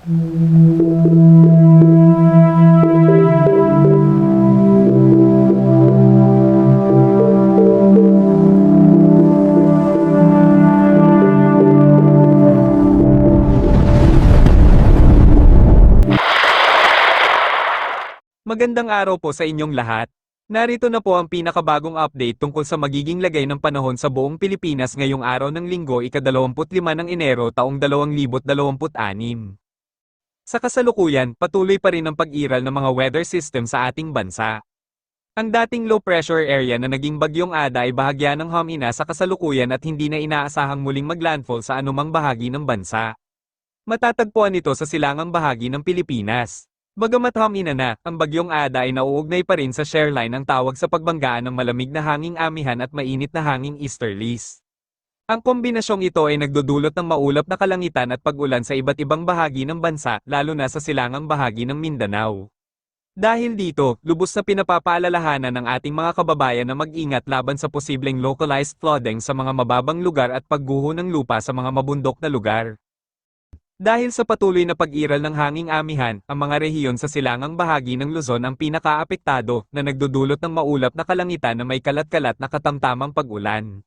Magandang araw po sa inyong lahat. Narito na po ang pinakabagong update tungkol sa magiging lagay ng panahon sa buong Pilipinas ngayong araw ng Linggo, ika-25 ng Enero taong 2026. Sa kasalukuyan, patuloy pa rin ang pag-iral ng mga weather system sa ating bansa. Ang dating low pressure area na naging bagyong Ada ay bahagya ng humina sa kasalukuyan at hindi na inaasahang muling maglandfall sa anumang bahagi ng bansa. Matatagpuan ito sa silangang bahagi ng Pilipinas. Bagamat humina na, ang bagyong Ada ay nauugnay pa rin sa shoreline ang tawag sa pagbanggaan ng malamig na hanging amihan at mainit na hanging easterlies. Ang kombinasyong ito ay nagdudulot ng maulap na kalangitan at pag-ulan sa iba't ibang bahagi ng bansa, lalo na sa silangang bahagi ng Mindanao. Dahil dito, lubos na pinapapaalalahanan ng ating mga kababayan na mag-ingat laban sa posibleng localized flooding sa mga mababang lugar at pagguho ng lupa sa mga mabundok na lugar. Dahil sa patuloy na pag-iral ng hanging amihan, ang mga rehiyon sa silangang bahagi ng Luzon ang pinakaapektado na nagdudulot ng maulap na kalangitan na may kalat-kalat na katamtamang pag-ulan.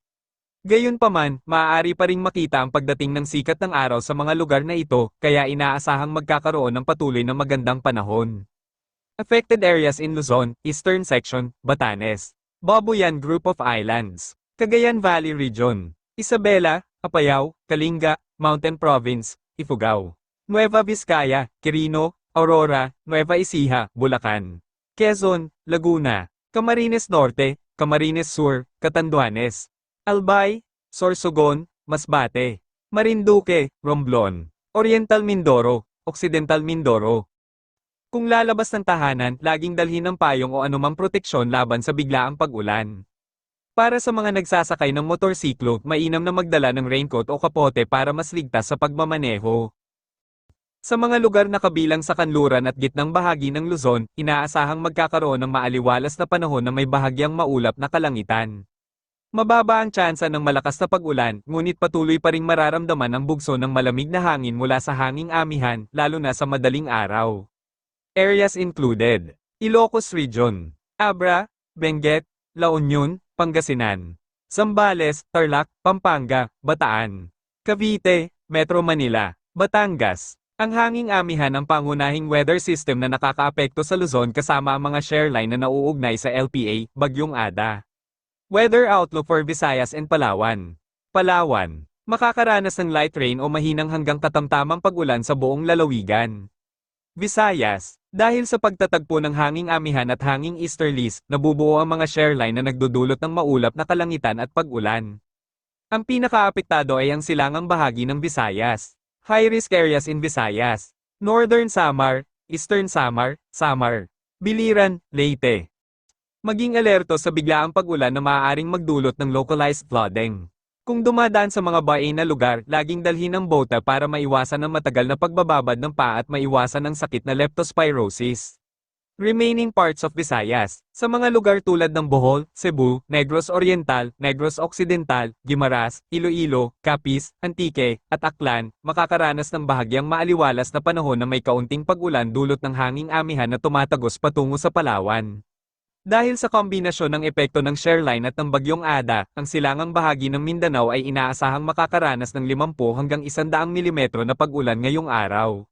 Gayunpaman, maaari pa ring makita ang pagdating ng sikat ng araw sa mga lugar na ito, kaya inaasahang magkakaroon ng patuloy na magandang panahon. Affected areas in Luzon, Eastern Section, Batanes, Babuyan Group of Islands, Cagayan Valley Region, Isabela, Apayao, Kalinga, Mountain Province, Ifugao, Nueva Vizcaya, Quirino, Aurora, Nueva Ecija, Bulacan, Quezon, Laguna, Camarines Norte, Camarines Sur, Catanduanes, Albay, Sorsogon, Masbate, Marinduque, Romblon, Oriental Mindoro, Occidental Mindoro. Kung lalabas ng tahanan, laging dalhin ng payong o anumang proteksyon laban sa biglaang pag-ulan. Para sa mga nagsasakay ng motorsiklo, mainam na magdala ng raincoat o kapote para mas ligtas sa pagmamaneho. Sa mga lugar na kabilang sa kanluran at gitnang bahagi ng Luzon, inaasahang magkakaroon ng maaliwalas na panahon na may bahagyang maulap na kalangitan. Mababa ang tsansa ng malakas na pag-ulan, ngunit patuloy pa ring mararamdaman ang bugso ng malamig na hangin mula sa hanging amihan, lalo na sa madaling araw. Areas included: Ilocos Region, Abra, Benguet, La Union, Pangasinan, Zambales, Tarlac, Pampanga, Bataan, Cavite, Metro Manila, Batangas. Ang hanging amihan ang pangunahing weather system na nakakaapekto sa Luzon kasama ang mga shoreline na nauugnay sa LPA, Bagyong Ada. Weather outlook for Visayas and Palawan. Palawan, makakaranas ng light rain o mahinang hanggang katamtamang pag-ulan sa buong lalawigan. Visayas, dahil sa pagtatagpo ng hanging amihan at hanging easterlies, nabubuo ang mga shoreline na nagdudulot ng maulap na kalangitan at pag-ulan. Ang pinakaapektado ay ang silangang bahagi ng Visayas. High-risk areas in Visayas: Northern Samar, Eastern Samar, Samar, Biliran, Leyte. Maging alerto sa biglaang pag-ulan na maaaring magdulot ng localized flooding. Kung dumadaan sa mga bahay na lugar, laging dalhin ang bota para maiwasan ang matagal na pagbababad ng paa at maiwasan ang sakit na leptospirosis. Remaining parts of Visayas. Sa mga lugar tulad ng Bohol, Cebu, Negros Oriental, Negros Occidental, Guimaras, Iloilo, Capiz, Antique, at Aklan, makakaranas ng bahagyang maaliwalas na panahon na may kaunting pag-ulan dulot ng hanging amihan na tumatagos patungo sa Palawan. Dahil sa kombinasyon ng epekto ng shoreline at ng bagyong Ada, ang silangang bahagi ng Mindanao ay inaasahang makakaranas ng 50 hanggang 100 mm na pag-ulan ngayong araw.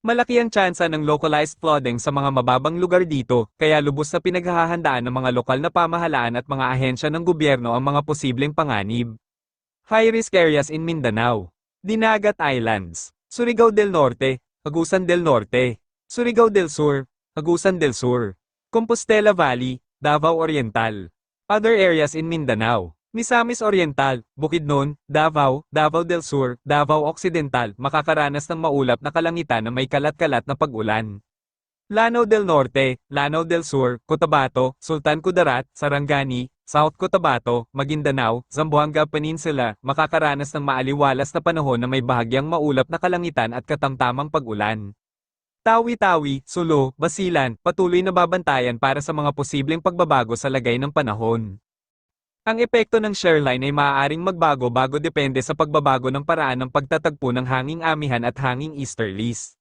Malaki ang tsansa ng localized flooding sa mga mababang lugar dito, kaya lubos na pinaghahandaan ng mga lokal na pamahalaan at mga ahensya ng gobyerno ang mga posibleng panganib. High-risk areas in Mindanao. Dinagat Islands, Surigao del Norte, Agusan del Norte, Surigao del Sur, Agusan del Sur, Compostela Valley, Davao Oriental. Other areas in Mindanao: Misamis Oriental, Bukidnon, Davao, Davao del Sur, Davao Occidental, makakaranas ng maulap na kalangitan na may kalat-kalat na pag-ulan. Lanao del Norte, Lanao del Sur, Cotabato, Sultan Kudarat, Sarangani, South Cotabato, Maguindanao, Zamboanga Peninsula, makakaranas ng maaliwalas na panahon na may bahagyang maulap na kalangitan at katamtamang pag-ulan. Tawi-Tawi, Sulu, Basilan, patuloy na babantayan para sa mga posibleng pagbabago sa lagay ng panahon. Ang epekto ng shoreline ay maaaring magbago-bago depende sa pagbabago ng paraan ng pagtatagpo ng hanging amihan at hanging easterlies.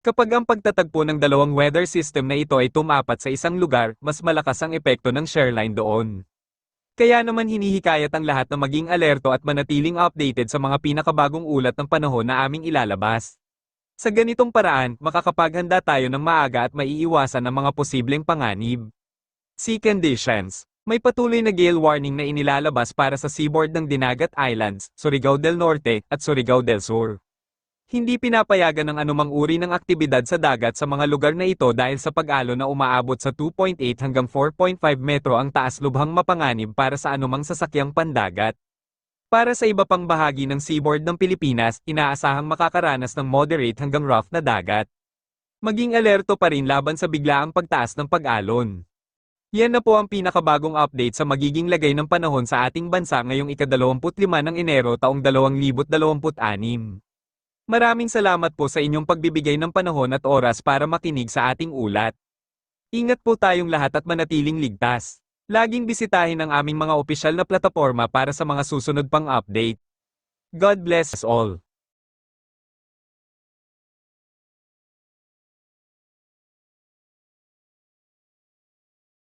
Kapag ang pagtatagpo ng dalawang weather system na ito ay tumapat sa isang lugar, mas malakas ang epekto ng shearline doon. Kaya naman hinihikayat ang lahat na maging alerto at manatiling updated sa mga pinakabagong ulat ng panahon na aming ilalabas. Sa ganitong paraan, makakapaghanda tayo ng maaga at maiiwasan ang mga posibleng panganib. Sea conditions. May patuloy na gale warning na inilalabas para sa seaboard ng Dinagat Islands, Surigao del Norte, at Surigao del Sur. Hindi pinapayagan ng anumang uri ng aktibidad sa dagat sa mga lugar na ito dahil sa pag-alon na umaabot sa 2.8 hanggang 4.5 metro ang taas lubhang mapanganib para sa anumang sasakyang pandagat. Para sa iba pang bahagi ng seaboard ng Pilipinas, inaasahang makakaranas ng moderate hanggang rough na dagat. Maging alerto pa rin laban sa biglaang pagtaas ng pag-alon. Yan na po ang pinakabagong update sa magiging lagay ng panahon sa ating bansa ngayong ika-25 ng Enero taong 2026. Maraming salamat po sa inyong pagbibigay ng panahon at oras para makinig sa ating ulat. Ingat po tayong lahat at manatiling ligtas. Laging bisitahin ang aming mga opisyal na plataporma para sa mga susunod pang update. God bless us all.